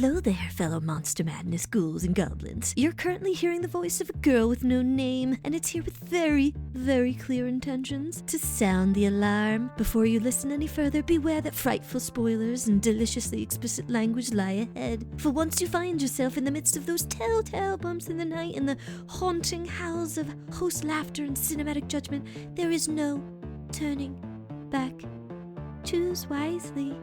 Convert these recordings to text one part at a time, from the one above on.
Hello there, fellow Monster Madness ghouls and goblins. You're currently hearing the voice of a girl with no name, and it's here with very, very clear intentions to sound the alarm. Before you listen any further, beware that frightful spoilers and deliciously explicit language lie ahead. For once you find yourself in the midst of those telltale bumps in the night and the haunting howls of host laughter and cinematic judgment, there is no turning back. Choose wisely.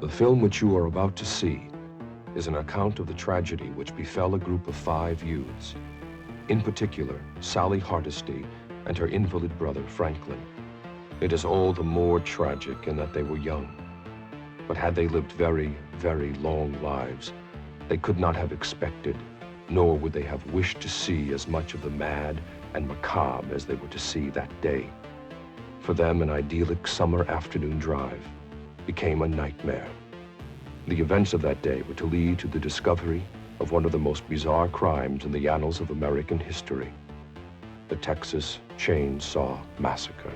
The film which you are about to see is an account of the tragedy which befell a group of 5 youths. In particular, Sally Hardesty and her invalid brother, Franklin. It is all the more tragic in that they were young. But had they lived very, very long lives, they could not have expected, nor would they have wished to see as much of the mad and macabre as they were to see that day. For them, an idyllic summer afternoon drive became a nightmare. The events of that day were to lead to the discovery of one of the most bizarre crimes in the annals of American history, the Texas Chainsaw Massacre.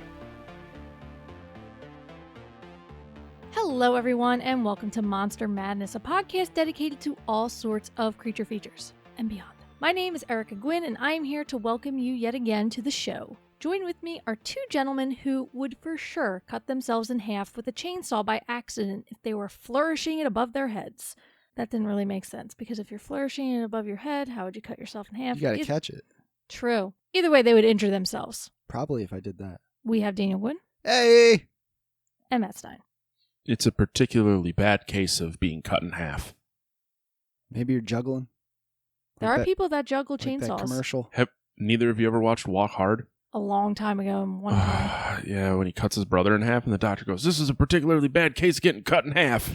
Hello, everyone, and welcome to Monster Madness, a podcast dedicated to all sorts of creature features and beyond. My name is Erika Gwynn, and I am here to welcome you yet again to the show. Joined with me are 2 gentlemen who would for sure cut themselves in half with a chainsaw by accident if they were flourishing it above their heads. That didn't really make sense, because if you're flourishing it above your head, how would you cut yourself in half? You gotta catch it. True. Either way, they would injure themselves. Probably if I did that. We have Daniel Gwynn. Hey! And Matt Stein. It's a particularly bad case of being cut in half. Maybe you're juggling. There are people that juggle like chainsaws. that commercial. Have neither of you ever watched Walk Hard? A long time ago, one time. Yeah, when he cuts his brother in half and the doctor goes, "This is a particularly bad case of getting cut in half."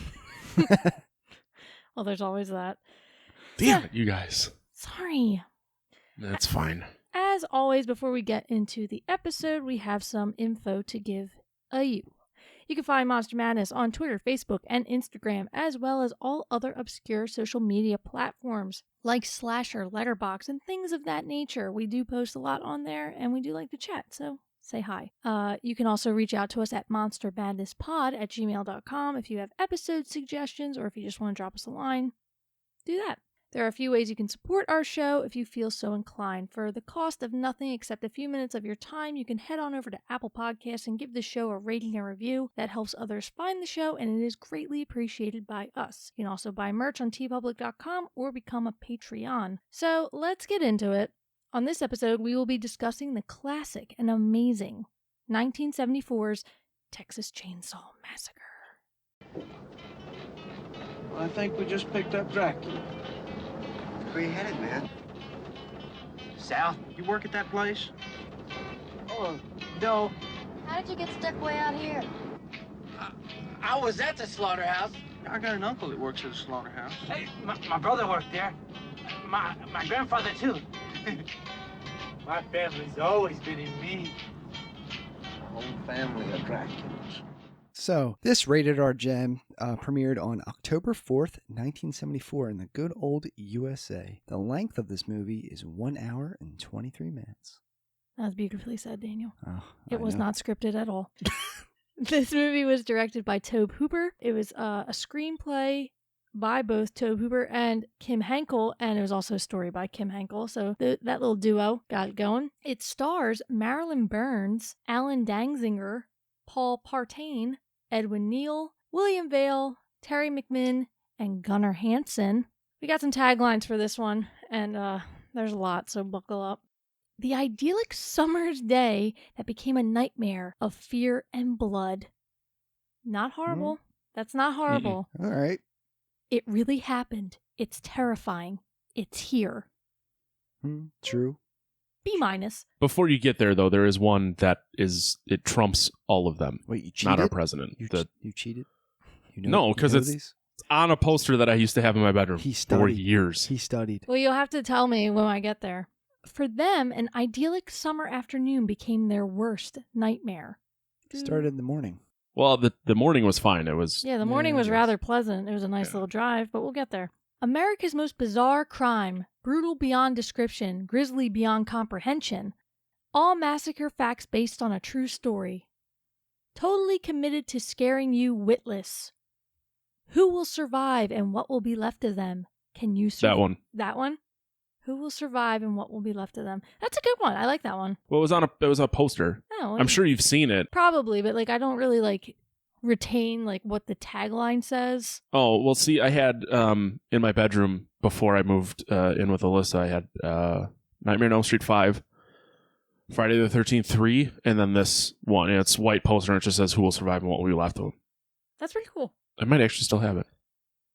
Well, there's always that. Damn it, you guys. Sorry. That's fine. As always, before we get into the episode, we have some info to give you. You can find Monster Madness on Twitter, Facebook, and Instagram, as well as all other obscure social media platforms like Slasher, Letterboxd, and things of that nature. We do post a lot on there, and we do like to chat, so say hi. You can also reach out to us at monstermadnesspod@gmail.com if you have episode suggestions or if you just want to drop us a line. Do that. There are a few ways you can support our show if you feel so inclined. For the cost of nothing except a few minutes of your time, you can head on over to Apple Podcasts and give the show a rating and review. That helps others find the show, and it is greatly appreciated by us. You can also buy merch on tpublic.com or become a Patreon. So let's get into it. On this episode, we will be discussing the classic and amazing 1974's Texas Chainsaw Massacre. Well, I think we just picked up Dracula. Where you headed, man? South, you work at that place? Oh, no. How did you get stuck way out here? I was at the slaughterhouse. I got an uncle that works at a slaughterhouse. Hey, my brother worked there. My grandfather, too. My family's always been in me. The whole family of Draculas. So, this Rated R gem premiered on October 4th, 1974 in the good old USA. The length of this movie is 1 hour and 23 minutes. That was beautifully said, Daniel. Oh, It was not scripted at all. This movie was directed by Tobe Hooper. It was a screenplay by both Tobe Hooper and Kim Henkel, and it was also a story by Kim Henkel, so that little duo got it going. It stars Marilyn Burns, Alan Dangzinger, Paul Partain, Edwin Neal, William Vale, Terry McMinn, and Gunnar Hansen. We got some taglines for this one, and there's a lot, so buckle up. The idyllic summer's day that became a nightmare of fear and blood. Not horrible. That's not horrible. All right. It really happened. It's terrifying. It's here. True. B-. Before you get there, though, there is one that it trumps all of them. Wait, you cheated? Not our president. You cheated? No, because it's on a poster that I used to have in my bedroom for years. He studied. Well, you'll have to tell me when I get there. For them, an idyllic summer afternoon became their worst nightmare. Started in the morning. Well, the morning was fine. It was... Yeah, the morning was rather pleasant. It was a nice little drive, but we'll get there. America's most bizarre crime, brutal beyond description, grisly beyond comprehension. All massacre facts based on a true story. Totally committed to scaring you witless. Who will survive and what will be left of them? Can you That one. That one? Who will survive and what will be left of them? That's a good one. I like that one. Well, it was a poster. Oh, I'm sure you've seen it. Probably, but like I don't really like retain like what the tagline says. Oh, well, see, I had in my bedroom before I moved in with Alyssa, I had Nightmare on Elm Street 5, Friday the 13th 3, and then this one. And it's white poster and it just says who will survive and what will be left of them. That's pretty cool. I might actually still have it.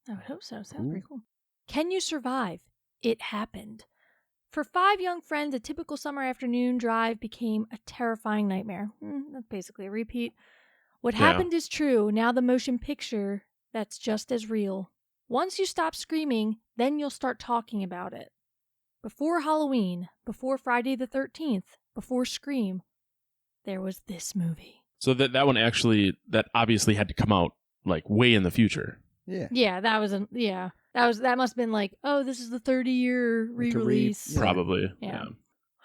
I would hope so. Sounds pretty cool. Can you survive? It happened. For 5 young friends, a typical summer afternoon drive became a terrifying nightmare. That's basically a repeat. What happened is true. Now the motion picture, that's just as real. Once you stop screaming, then you'll start talking about it. Before Halloween, before Friday the 13th, before Scream, there was this movie. So that one actually, that obviously had to come out like way in the future. Yeah. Yeah, that must have been like, oh, this is the 30-year re-release. Probably. Yeah.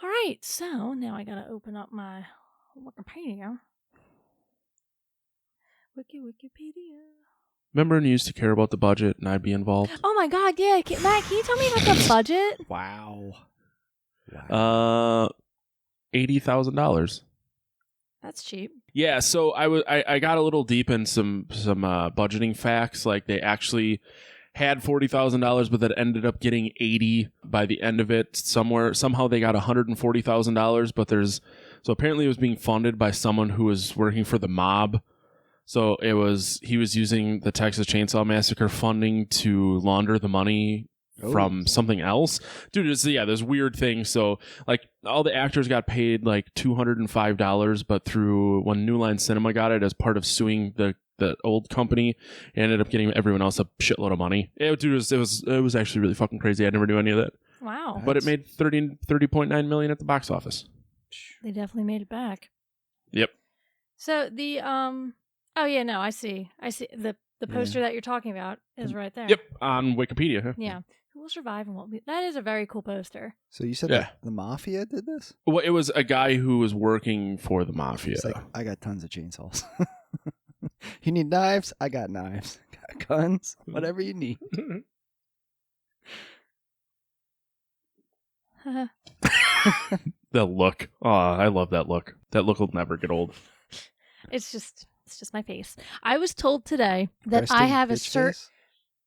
All right, so now I gotta open up my Wikipedia. Wikipedia. Remember when you used to care about the budget and I'd be involved? Oh my God, yeah. Matt, can you tell me about the budget? Wow. $80,000. That's cheap. Yeah, so I got a little deep in some budgeting facts. Like they actually had $40,000, but that ended up getting $80 by the end of it. Somehow they got $140,000, but so apparently it was being funded by someone who was working for the mob. So he was using the Texas Chainsaw Massacre funding to launder the money from something else. Dude, there's weird things. So like all the actors got paid like $205, but when New Line Cinema got it as part of suing the old company, it ended up getting everyone else a shitload of money. It was actually really fucking crazy. I never knew any of that. Wow. But it made $30.9 million at the box office. They definitely made it back. Yep. So the oh yeah, no, I see the poster that you're talking about is right there. Yep, on Wikipedia. Huh? Yeah. Who will survive and what will be... That is a very cool poster. So you said that the Mafia did this? Well, it was a guy who was working for the Mafia. It's like, I got tons of chainsaws. You need knives? I got knives. Got guns? Whatever you need. The look. Oh, I love that look. That look will never get old. It's just my face. I was told today that I have a certain...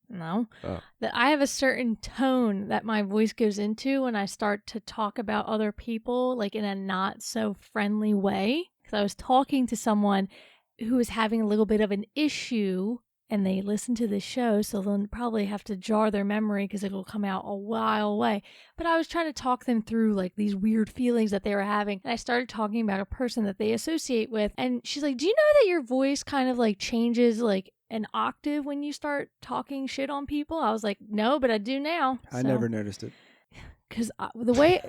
No. Oh. That I have a certain tone that my voice goes into when I start to talk about other people, like in a not so friendly way. Because I was talking to someone who was having a little bit of an issue and they listen to this show, so they'll probably have to jar their memory because it will come out a while away. But I was trying to talk them through like these weird feelings that they were having. And I started talking about a person that they associate with. And she's like, do you know that your voice kind of like changes like an octave when you start talking shit on people? I was like, no, but I do now. I never noticed it. Because the way...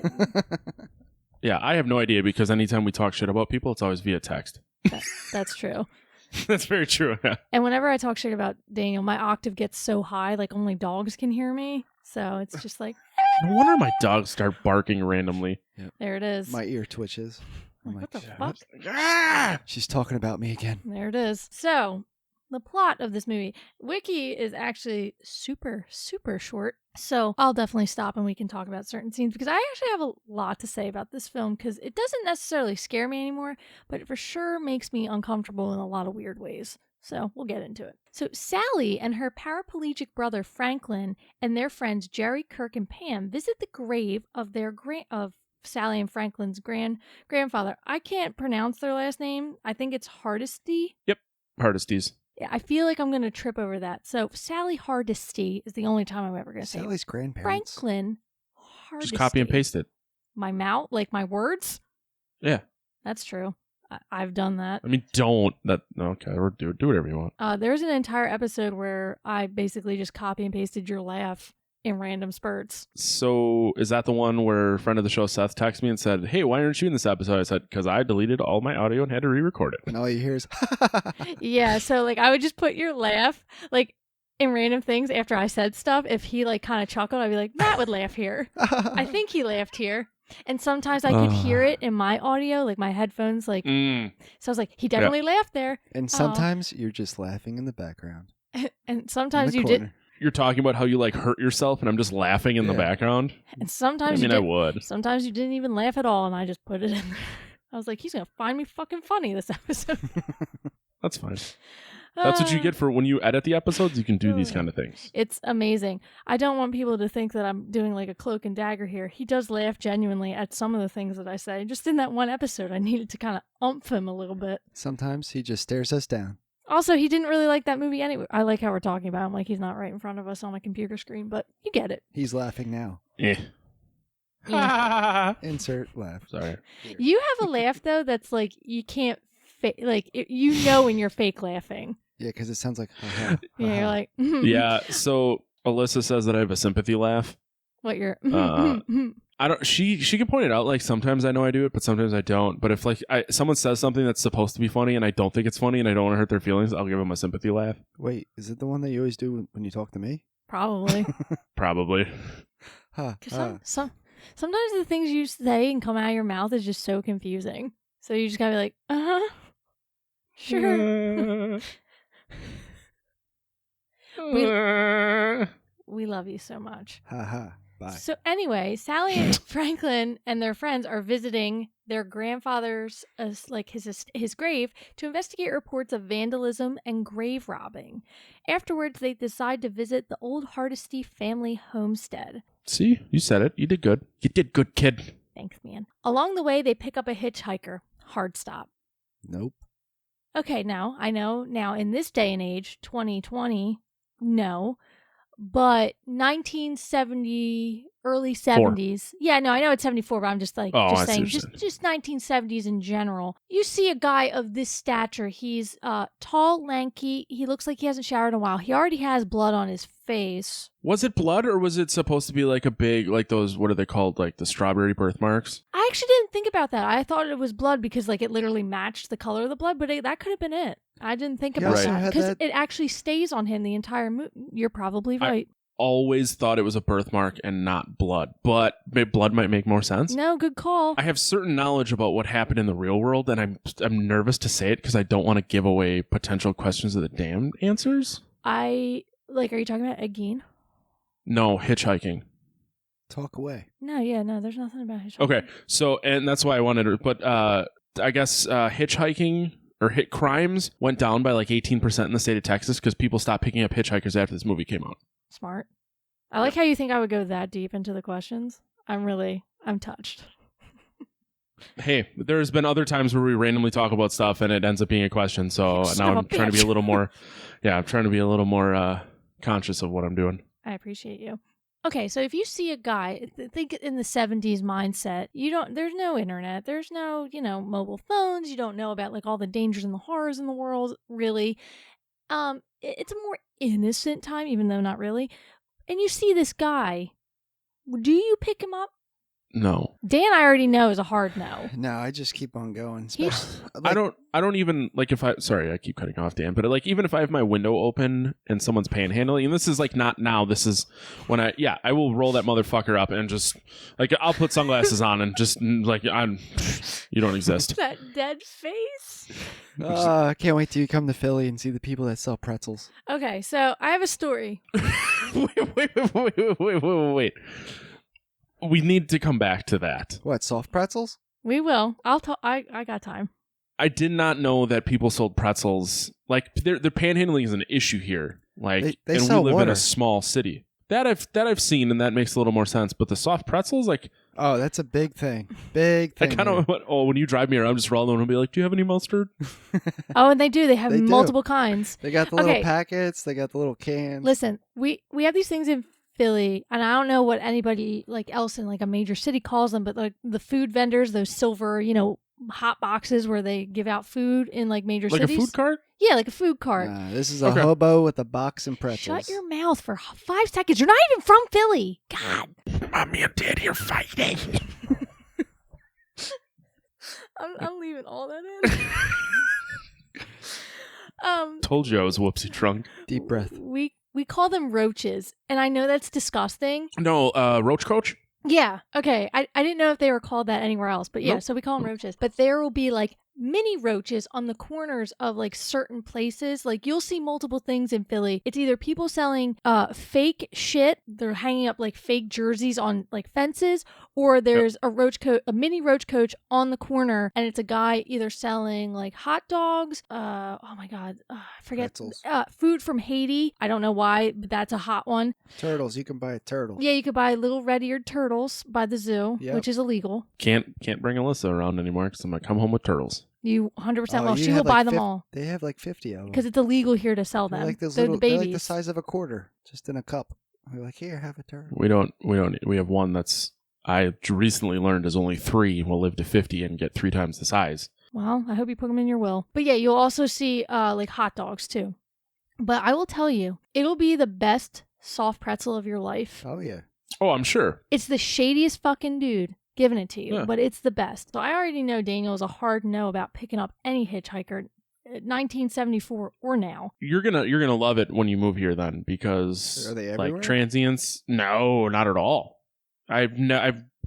Yeah, I have no idea because anytime we talk shit about people, it's always via text. That's true. That's very true. And whenever I talk shit about Daniel, my octave gets so high, like only dogs can hear me. So it's just like... No wonder my dogs start barking randomly. Yep. There it is. My ear twitches. I'm what the fuck? She's talking about me again. There it is. So... the plot of this movie. Wiki is actually super, super short. So I'll definitely stop and we can talk about certain scenes because I actually have a lot to say about this film because it doesn't necessarily scare me anymore, but it for sure makes me uncomfortable in a lot of weird ways. So we'll get into it. So Sally and her paraplegic brother Franklin and their friends Jerry, Kirk, and Pam visit the grave of of Sally and Franklin's grandfather. I can't pronounce their last name. I think it's Hardesty. Yep, Hardesties. Yeah, I feel like I'm going to trip over that. So Sally Hardesty is the only time I'm ever going to say Sally's grandparents. Franklin Hardesty. Just copy and paste it. My mouth? Like my words? Yeah. That's true. I've done that. I mean, don't. Okay, or do whatever you want. There's an entire episode where I basically just copy and pasted your laugh in random spurts. So is that the one where a friend of the show, Seth, texted me and said, hey, why aren't you in this episode? I said, because I deleted all my audio and had to re-record it. And all you hear is, yeah, so like I would just put your laugh like in random things after I said stuff. If he like kind of chuckled, I'd be like, Matt would laugh here. I think he laughed here. And sometimes I could hear it in my audio, like my headphones, like, so I was like, he definitely laughed there. And sometimes you're just laughing in the background. And sometimes In you the did. corner. You're talking about how you like hurt yourself, and I'm just laughing in the Yeah. background. And sometimes I you mean, I did. would. Sometimes you didn't even laugh at all, and I just put it in there. I was like, he's gonna find me fucking funny this episode. That's fine. That's what you get for when you edit the episodes. You can do these kind of things. It's amazing. I don't want people to think that I'm doing like a cloak and dagger here. He does laugh genuinely at some of the things that I say. Just in that one episode, I needed to kind of umph him a little bit. Sometimes he just stares us down. Also, he didn't really like that movie anyway. I like how we're talking about him like he's not right in front of us on a computer screen, but you get it. He's laughing now. Yeah. Insert laugh. Sorry. You have a laugh though that's like you can't you know when you're fake laughing. Yeah, because it sounds like ha-ha, Yeah, ha-ha. you're like Yeah. So Alyssa says that I have a sympathy laugh. what you're I don't. She can point it out. Like sometimes I know I do it, but sometimes I don't. But if like someone says something that's supposed to be funny and I don't think it's funny and I don't want to hurt their feelings, I'll give them a sympathy laugh. Wait, is it the one that you always do when you talk to me? probably. Probably. Ha, Because sometimes the things you say and come out of your mouth is just so confusing. So you just gotta be like, sure. We love you so much. ha ha. Bye. So anyway, Sally and Franklin and their friends are visiting their grandfather's, like his grave, to investigate reports of vandalism and grave robbing. Afterwards, they decide to visit the old Hardesty family homestead. See, you said it. You did good. You did good, kid. Thanks, man. Along the way, they pick up a hitchhiker. Hard stop. Nope. Okay, I know now in this day and age, 2020, no. But 1970, early 70s. Yeah, no, I know it's 74, but I'm just like, Oh, just I see saying, what you're just 1970s in general. You see a guy of this stature. He's tall, lanky. He looks like he hasn't showered in a while. He already has blood on his face. Was it blood or was it supposed to be like a big, like those, what are they called? Like the strawberry birthmarks? I actually didn't think about that. I thought it was blood because like it literally matched the color of the blood, but that could have been it. I didn't think about also that had because that- it actually stays on him the entire movie. You're probably right. Always thought it was a birthmark and not blood, but blood might make more sense. No, good call. I have certain knowledge about what happened in the real world, and I'm nervous to say it because I don't want to give away potential questions of the damned answers. Are you talking about Agin? No, hitchhiking. Talk away. No, there's nothing about hitchhiking. Okay, so, and that's why I wanted to, but I guess hitchhiking or hit crimes went down by like 18% in the state of Texas because people stopped picking up hitchhikers after this movie came out. Smart. I like how you think I would go that deep into the questions. I'm touched. Hey, there's been other times where we randomly talk about stuff and it ends up being a question, so Son now of a I'm trying to be bitch. a little more, I'm trying to be a little more conscious of what I'm doing. I appreciate you. Okay, so if you see a guy, think in the 70s mindset, there's no internet, there's no, mobile phones, you don't know about like all the dangers and the horrors in the world, really. It's a more innocent time, even though not really. And you see this guy, do you pick him up? No. Dan, I already know, is a hard no. No, I just keep on going. He's- I don't even like sorry, I keep cutting off Dan, but like even if I have my window open and someone's panhandling, and this is like not now, this is when I will roll that motherfucker up and just like I'll put sunglasses on and just like you don't exist. That dead face. I can't wait till you come to Philly and see the people that sell pretzels. Okay, so I have a story. Wait. We need to come back to that. What, soft pretzels? We will. I'll talk. I got time. I did not know that people sold pretzels. Like their panhandling is an issue here. Like, They and sell we live in water. a small city. That I've seen, and that makes a little more sense. But the soft pretzels, like Oh, that's a big thing. Big I thing. kind of when you drive me around, just roll them and be like, "Do you have any mustard?" Oh, and they do. They have They do. multiple kinds. They got the little Okay. packets. They got the little cans. Listen, we have these things in Philly, and I don't know what anybody like else in like a major city calls them, but like the food vendors, those silver, hot boxes where they give out food in like major Like cities. a food cart? Yeah, like a food cart. Nah, this is a Okay. hobo with a box and pretzels. Shut your mouth for 5 seconds. You're not even from Philly. God. Mommy and Dad here fighting. I'm leaving all that in. Told you I was whoopsie drunk. Deep breath. We call them roaches, and I know that's disgusting. No, roach coach. Yeah, okay. I didn't know if they were called that anywhere else, but yeah, Nope. so we call them roaches. But there will be like mini roaches on the corners of like certain places. Like you'll see multiple things in Philly. It's either people selling fake shit, they're hanging up like fake jerseys on like fences, or there's a mini roach coach on the corner, and it's a guy either selling like hot dogs, oh my god, I forget, food from Haiti. I don't know why, but that's a hot one. Turtles, you can buy a turtle. Yeah, you could buy little red-eared turtles by the zoo, which is illegal. Can't bring Alyssa around anymore because I'm gonna come home with turtles. You 100% will. She will buy them all. They have like 50 of them. Because it's illegal here to sell them. Like they're the babies. They're like the size of a quarter, just in a cup. We're like, here, have a turtle. We don't. We have one that's, I recently learned, is only 3 and will live to 50 and get 3 times the size. Well, I hope you put them in your will. But yeah, you'll also see like hot dogs too. But I will tell you, it'll be the best soft pretzel of your life. Oh, yeah. Oh, I'm sure. It's the shadiest fucking dude giving it to you, but it's the best. So I already know Daniel is a hard no about picking up any hitchhiker, 1974 or now. You're gonna love it when you move here then, because are they everywhere? Like transients? No, not at all. I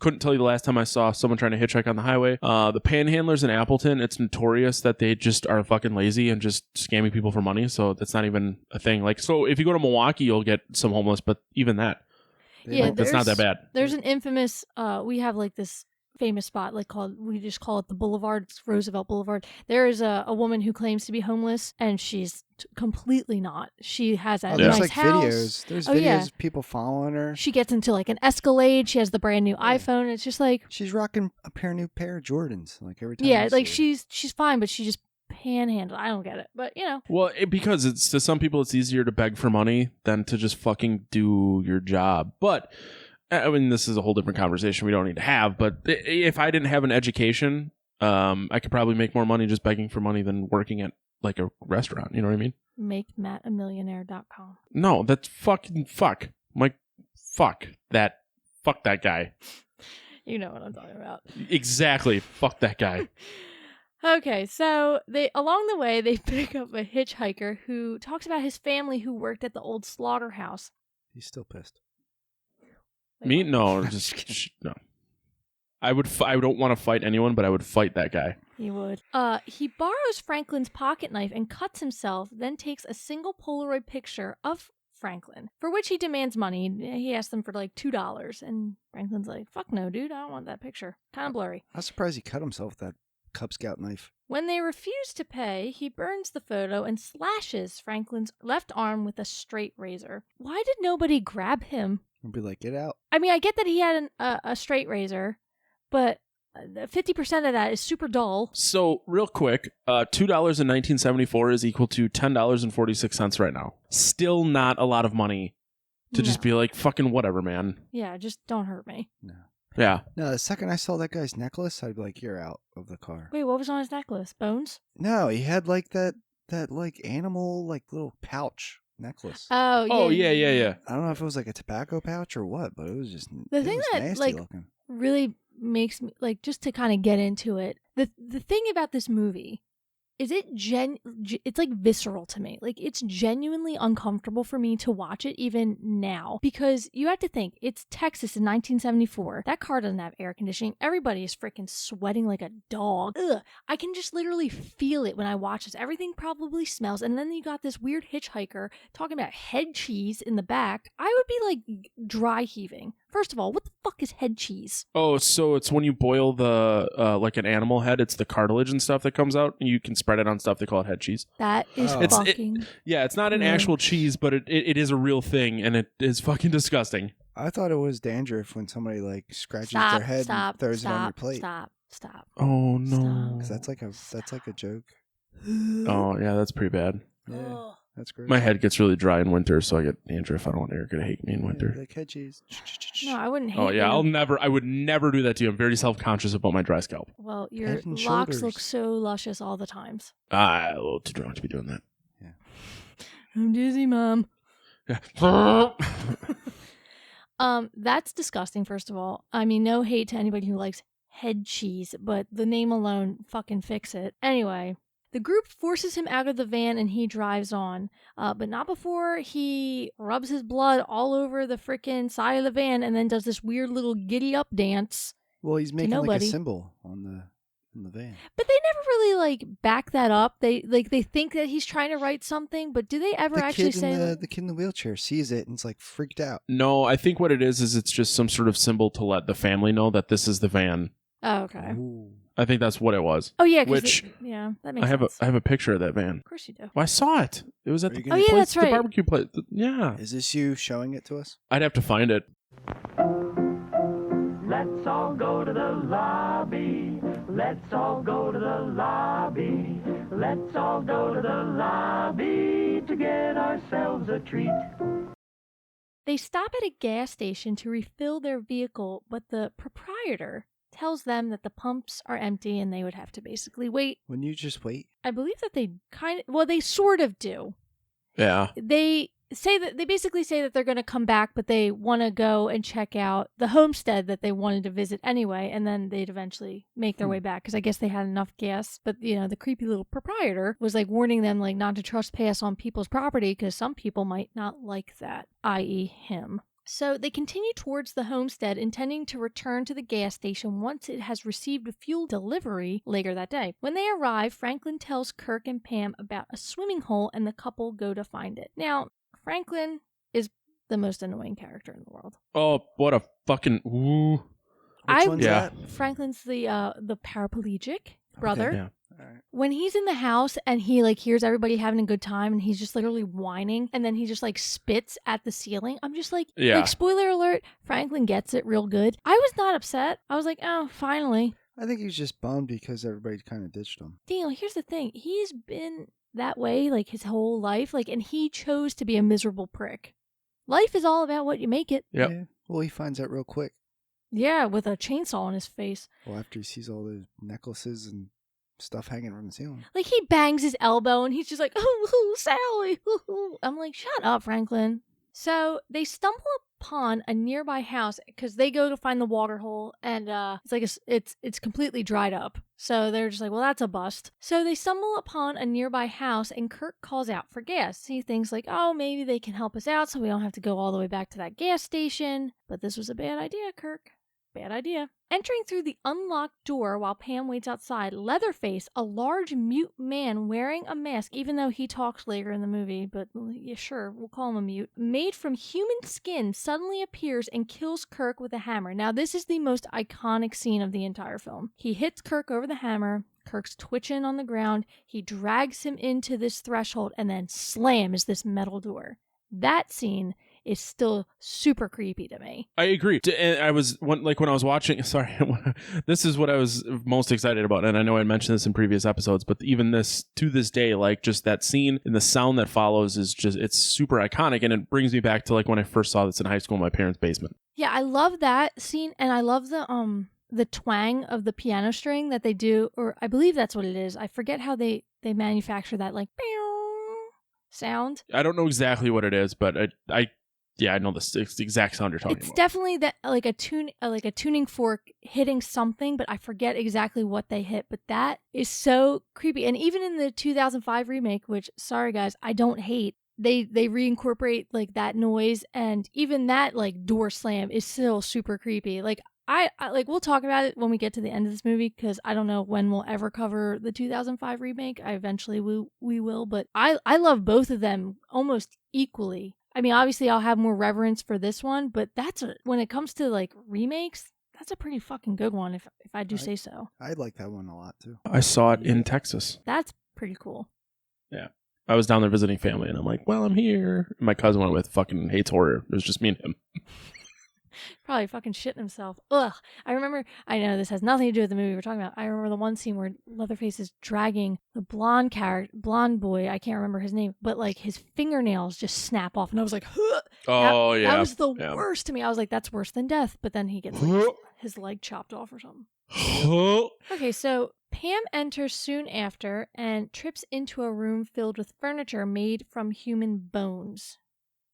couldn't tell you the last time I saw someone trying to hitchhike on the highway. The panhandlers in Appleton, it's notorious that they just are fucking lazy and just scamming people for money. So that's not even a thing. Like, so if you go to Milwaukee, you'll get some homeless, but even that. Yeah, that's not that bad. There's an infamous, we have like this famous spot, like we just call it the Boulevard. It's Roosevelt Boulevard. There is a woman who claims to be homeless, and she's completely not. She has a nice like house. Videos. There's videos of people following her. She gets into like an Escalade. She has the brand new iPhone. It's just like she's rocking a new pair of Jordans. Like every time. Yeah, like she's fine, but she just panhandle. I don't get it, but you know. Well, because it's, to some people, it's easier to beg for money than to just fucking do your job. But I mean, this is a whole different conversation we don't need to have. But if I didn't have an education, I could probably make more money just begging for money than working at like a restaurant. You know what I mean? MakeMattAmillionaire.com. No, that's fucking fuck. Like, fuck that guy. You know what I'm talking about. Exactly. Fuck that guy. Okay, so along the way, they pick up a hitchhiker who talks about his family who worked at the old slaughterhouse. He's still pissed. Me? No, just no. I don't want to fight anyone, but I would fight that guy. He would. He borrows Franklin's pocket knife and cuts himself, then takes a single Polaroid picture of Franklin, for which he demands money. He asks them for like $2, and Franklin's like, fuck no, dude, I don't want that picture. Kind of blurry. I'm surprised he cut himself with that Cub Scout knife. When they refuse to pay, he burns the photo and slashes Franklin's left arm with a straight razor. Why did nobody grab him? And be like, get out. I mean, I get that he had a straight razor, but 50% of that is super dull. So, real quick, $2 in 1974 is equal to $10.46 right now. Still not a lot of money to just be like, fucking whatever, man. Yeah, just don't hurt me. No. Yeah. No, the second I saw that guy's necklace, I'd be like, you're out of the car. Wait, what was on his necklace? Bones? No, he had like that like animal like little pouch necklace. Oh, yeah. Oh, yeah. I don't know if it was like a tobacco pouch or what, but it was just the thing that nasty like looking. Really makes me like, just to kind of get into it. The thing about this movie is it's like visceral to me. Like, it's genuinely uncomfortable for me to watch it even now, because you have to think, it's Texas in 1974. That car doesn't have air conditioning. Everybody is freaking sweating like a dog. Ugh. I can just literally feel it when I watch this. Everything probably smells. And then you got this weird hitchhiker talking about head cheese in the back. I would be like dry heaving. First of all, what the fuck is head cheese? Oh, so it's when you boil the like an animal head, it's the cartilage and stuff that comes out, and you can spread it on stuff. They call it head cheese. That is fucking... it's not an actual cheese, but it is a real thing, and it is fucking disgusting. I thought it was dandruff when somebody like scratches their head and throws it on your plate. Stop. Oh no, 'cause that's like a joke. Oh yeah, that's pretty bad. Yeah. That's great. My head gets really dry in winter, so I get dandruff. I don't want Erika to hate me in winter. Like head cheese. No, I wouldn't hate Oh yeah, you. I would never do that to you. I'm very self-conscious about my dry scalp. Well, your Head and locks shoulders. look so luscious all the times. A little too drunk to be doing that. Yeah. I'm dizzy, Mom. Yeah. That's disgusting, first of all. I mean, no hate to anybody who likes head cheese, but the name alone, fucking fix it. Anyway, the group forces him out of the van and he drives on, but not before he rubs his blood all over the freaking side of the van and then does this weird little giddy up dance. Well, he's making like a nobody. symbol on in the van. But they never really like back that up. They think that he's trying to write something, but do they ever actually say the kid in the wheelchair sees it and is like freaked out? No, I think what it is it's just some sort of symbol to let the family know that this is the van. Oh, okay. Ooh. I think that's what it was. Oh yeah, which that makes sense. I have a picture of that van. Of course you do. Well, I saw it. It was at the Oh, yeah, that's right. the barbecue place. Yeah. Is this you showing it to us? I'd have to find it. Let's all go to the lobby. Let's all go to the lobby. Let's all go to the lobby to get ourselves a treat. They stop at a gas station to refill their vehicle, but the proprietor tells them that the pumps are empty and they would have to basically wait. Wouldn't you just wait? I believe that they they sort of do. Yeah. They basically say that they're going to come back, but they want to go and check out the homestead that they wanted to visit anyway, and then they'd eventually make their way back because I guess they had enough gas. But the creepy little proprietor was like warning them like not to trespass on people's property because some people might not like that, i.e. him. So they continue towards the homestead, intending to return to the gas station once it has received a fuel delivery later that day. When they arrive, Franklin tells Kirk and Pam about a swimming hole, and the couple go to find it. Now, Franklin is the most annoying character in the world. Oh, what a fucking ooh. Which one's that? Franklin's the paraplegic brother. Okay, yeah. All right. When he's in the house and he like hears everybody having a good time and he's just literally whining and then he just like spits at the ceiling. I'm just like, Yeah. Spoiler alert, Franklin gets it real good. I was not upset. I was like, oh, finally. I think he's just bummed because everybody kind of ditched him. Daniel, here's the thing. He's been that way like his whole life, like, and he chose to be a miserable prick. Life is all about what you make it. Yep. Yeah. Well, he finds out real quick. Yeah, with a chainsaw on his face. Well, after he sees all those necklaces and stuff hanging from the ceiling. Like, he bangs his elbow and he's just like, oh, Sally. I'm like, shut up, Franklin. So they stumble upon a nearby house because they go to find the water hole and it's like it's completely dried up. So they're just like, well, that's a bust. So they stumble upon a nearby house and Kirk calls out for gas. He thinks like, oh, maybe they can help us out so we don't have to go all the way back to that gas station. But this was a bad idea, Kirk. Bad idea. Entering through the unlocked door while Pam waits outside, Leatherface, a large mute man wearing a mask, even though he talks later in the movie, but yeah, sure, we'll call him a mute, made from human skin, suddenly appears and kills Kirk with a hammer. Now, this is the most iconic scene of the entire film. He hits Kirk over the hammer. Kirk's twitching on the ground. He drags him into this threshold and then slam is this metal door. That scene is still super creepy to me. I agree. And I was when I was watching. Sorry, this is what I was most excited about, and I know I mentioned this in previous episodes, but even this to this day, like just that scene and the sound that follows is it's super iconic, and it brings me back to like when I first saw this in high school in my parents' basement. Yeah, I love that scene, and I love the twang of the piano string that they do, or I believe that's what it is. I forget how they manufacture that like sound. I don't know exactly what it is, but I know it's the exact sound you're talking about. It's definitely that like a tuning fork hitting something, but I forget exactly what they hit. But that is so creepy. And even in the 2005 remake, which sorry guys, I don't hate, they reincorporate like that noise, and even that like door slam is still super creepy. Like I like we'll talk about it when we get to the end of this movie because I don't know when we'll ever cover the 2005 remake. I eventually we will, but I love both of them almost equally. I mean, obviously I'll have more reverence for this one, but when it comes to like remakes, that's a pretty fucking good one if I do say so. I like that one a lot too. I saw it in Texas. That's pretty cool. Yeah. I was down there visiting family and I'm like, well, I'm here. My cousin went with, fucking hates horror. It was just me and him. Probably fucking shitting himself. Ugh. I know this has nothing to do with the movie we're talking about. I remember the one scene where Leatherface is dragging the blonde boy, I can't remember his name, but like his fingernails just snap off. And I was like, huh! Oh, yeah. That was the worst to me. I was like, that's worse than death. But then he gets like, his leg chopped off or something. Okay, so Pam enters soon after and trips into a room filled with furniture made from human bones.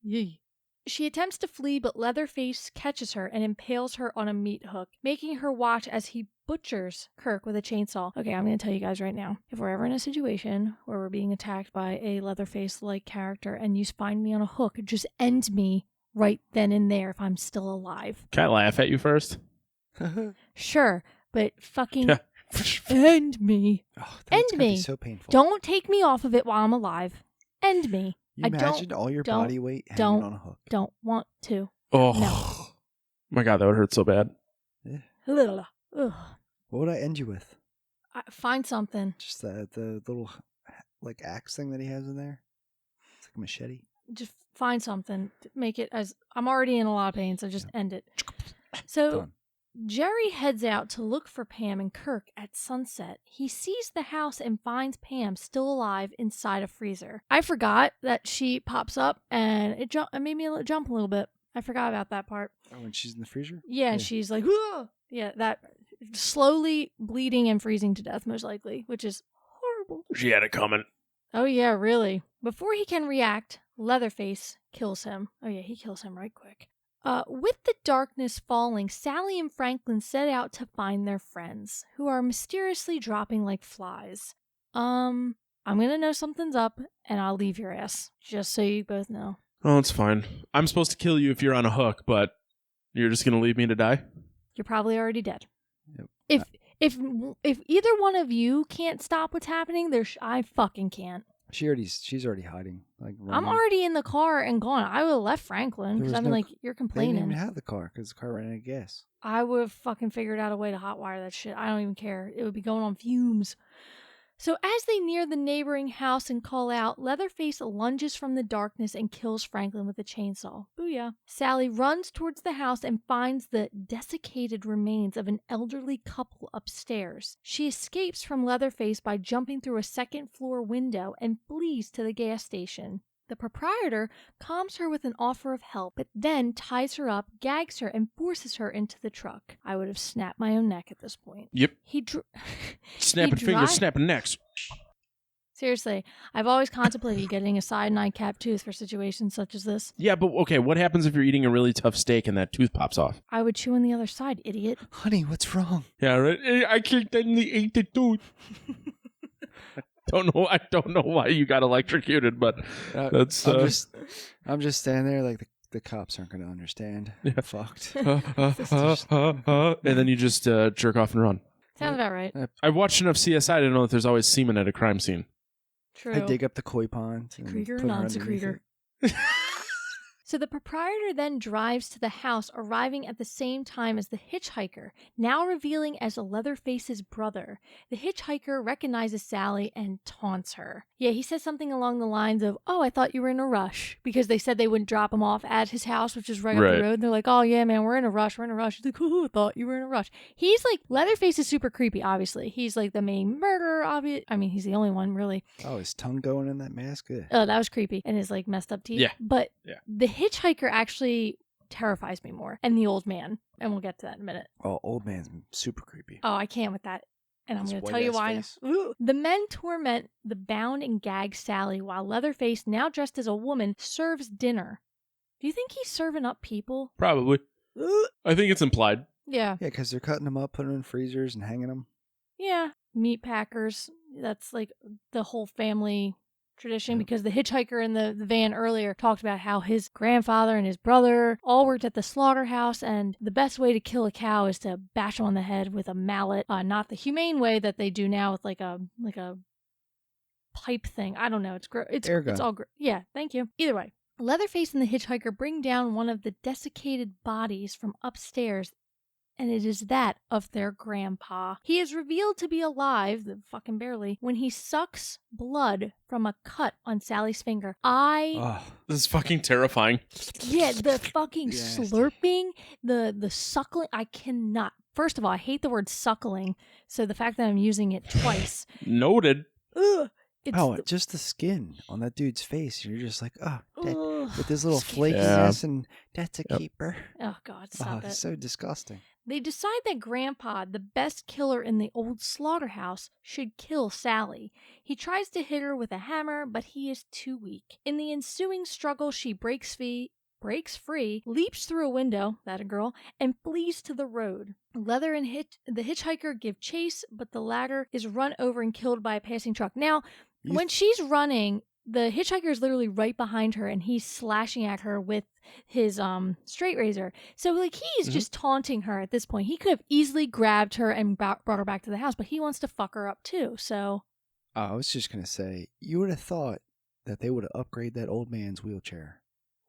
Yee. She attempts to flee, but Leatherface catches her and impales her on a meat hook, making her watch as he butchers Kirk with a chainsaw. Okay, I'm going to tell you guys right now. If we're ever in a situation where we're being attacked by a Leatherface-like character and you find me on a hook, just end me right then and there if I'm still alive. Can I laugh at you first? Sure, but fucking End me. Oh, End that's gotta be me. so painful. Don't take me off of it while I'm alive. End me. You imagine all your body weight hanging on a hook. Don't want to. Oh. No. My God, that would hurt so bad. Yeah. Ugh. What would I end you with? Find something. Just the little like axe thing that he has in there. It's like a machete. Just find something. Make it as I'm already in a lot of pain, so just end it. So Done. Jerry heads out to look for Pam and Kirk at sunset. He sees the house and finds Pam still alive inside a freezer. I forgot that she pops up and it made me jump a little bit. I forgot about that part. Oh, when she's in the freezer? Yeah, and she's like, whoa! Yeah, that slowly bleeding and freezing to death, most likely, which is horrible. She had it coming. Oh, yeah, really. Before he can react, Leatherface kills him. Oh, yeah, he kills him right quick. With the darkness falling, Sally and Franklin set out to find their friends, who are mysteriously dropping like flies. I'm gonna know something's up, and I'll leave your ass, just so you both know. Oh, it's fine. I'm supposed to kill you if you're on a hook, but you're just gonna leave me to die? You're probably already dead. Yep. If either one of you can't stop what's happening, I fucking can't. She's already hiding. Like I'm running. already in the car and gone. I would have left Franklin because There I've was been no like, you're They didn't complaining. even have the car because the car ran out of gas. I would have fucking figured out a way to hotwire that shit. I don't even care. It would be going on fumes. So as they near the neighboring house and call out, Leatherface lunges from the darkness and kills Franklin with a chainsaw. Booyah. Sally runs towards the house and finds the desiccated remains of an elderly couple upstairs. She escapes from Leatherface by jumping through a second-floor window and flees to the gas station. The proprietor calms her with an offer of help, but then ties her up, gags her, and forces her into the truck. I would have snapped my own neck at this point. Yep. Snapping he fingers, dri- snapping necks. Seriously, I've always contemplated getting a cyanide cap tooth for situations such as this. Yeah, but okay, what happens if you're eating a really tough steak and that tooth pops off? I would chew on the other side, idiot. Honey, what's wrong? Yeah, right. I accidentally ate the tooth. I don't know why you got electrocuted, but that's. I'm just standing there like the cops aren't going to understand. Yeah. Fucked. And then you just jerk off and run. Sounds about right. I've watched enough CSI to know that there's always semen at a crime scene. True. I dig up the koi pond. and Secretor, put her non-secretor. underneath So the proprietor then drives to the house, arriving at the same time as the hitchhiker, now revealing as Leatherface's brother. The hitchhiker recognizes Sally and taunts her. Yeah, he says something along the lines of, "Oh, I thought you were in a rush," because they said they wouldn't drop him off at his house, which is right up the road. And they're like, "Oh yeah, man, we're in a rush. We're in a rush." He's like, "Oh, I thought you were in a rush." He's like, Leatherface is super creepy, obviously. He's like the main murderer, I mean, he's the only one, really. Oh, his tongue going in that mask? Ugh. Oh, that was creepy. And his like messed up teeth. Yeah. But Yeah. the hitchhiker actually terrifies me more. And the old man. And we'll get to that in a minute. Oh, old man's super creepy. Oh, I can't with that. And I'm His going to tell you why. white-ass Ooh. The men torment the bound and gagged Sally while Leatherface, now dressed as a woman, serves dinner. Do you think he's serving up people? Probably. I think it's implied. Yeah. Yeah, because they're cutting them up, putting them in freezers, and hanging them. Yeah. Meat packers. That's like the whole family tradition, because the hitchhiker in the van earlier talked about how his grandfather and his brother all worked at the slaughterhouse, and the best way to kill a cow is to bash him on the head with a mallet, not the humane way that they do now with like a pipe thing. I don't know. It's all yeah, thank you. Either way, Leatherface and the hitchhiker bring down one of the desiccated bodies from upstairs, and it is that of their grandpa. He is revealed to be alive, fucking barely, when he sucks blood from a cut on Sally's finger. This is fucking terrifying. Yeah, the fucking Yes. slurping, the suckling, I cannot. First of all, I hate the word suckling, so the fact that I'm using it twice. Noted. Ugh. Just the skin on that dude's face. You're just like, Ugh. with this little Skin. flakiness, and that's a keeper. Oh, God, stop it. It's so disgusting. They decide that Grandpa, the best killer in the old slaughterhouse, should kill Sally. He tries to hit her with a hammer, but he is too weak. In the ensuing struggle, she breaks free, leaps through a window, that a girl, and flees to the road. Leather and the hitchhiker give chase, but the latter is run over and killed by a passing truck. Now, when she's running, the hitchhiker is literally right behind her, and he's slashing at her with his straight razor. So like he's just taunting her at this point. He could have easily grabbed her and brought her back to the house, but he wants to fuck her up too. So I was just gonna say, you would have thought that they would have upgraded that old man's wheelchair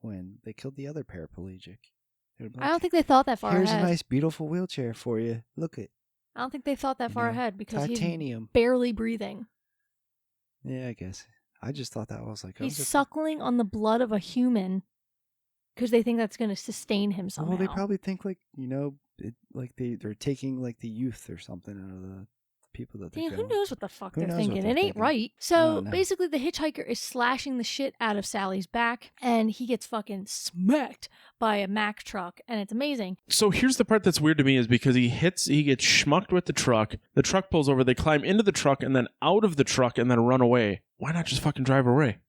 when they killed the other paraplegic. Like, I don't think they thought that far Here's ahead. a nice, beautiful wheelchair for you. Look it. I don't think they thought that far ahead because titanium. he's barely breathing. Yeah, I guess. I just thought that was like... He's suckling on the blood of a human because they think that's going to sustain him somehow. Well, they probably think like, like they're taking like the youth or something out of the people that they who knows what the fuck they're knows thinking? what they're It ain't thinking. right. So No. basically, the hitchhiker is slashing the shit out of Sally's back, and he gets fucking smacked by a Mack truck, and it's amazing. So here's the part that's weird to me is because he gets schmucked with the truck pulls over, they climb into the truck and then out of the truck and then run away. Why not just fucking drive away?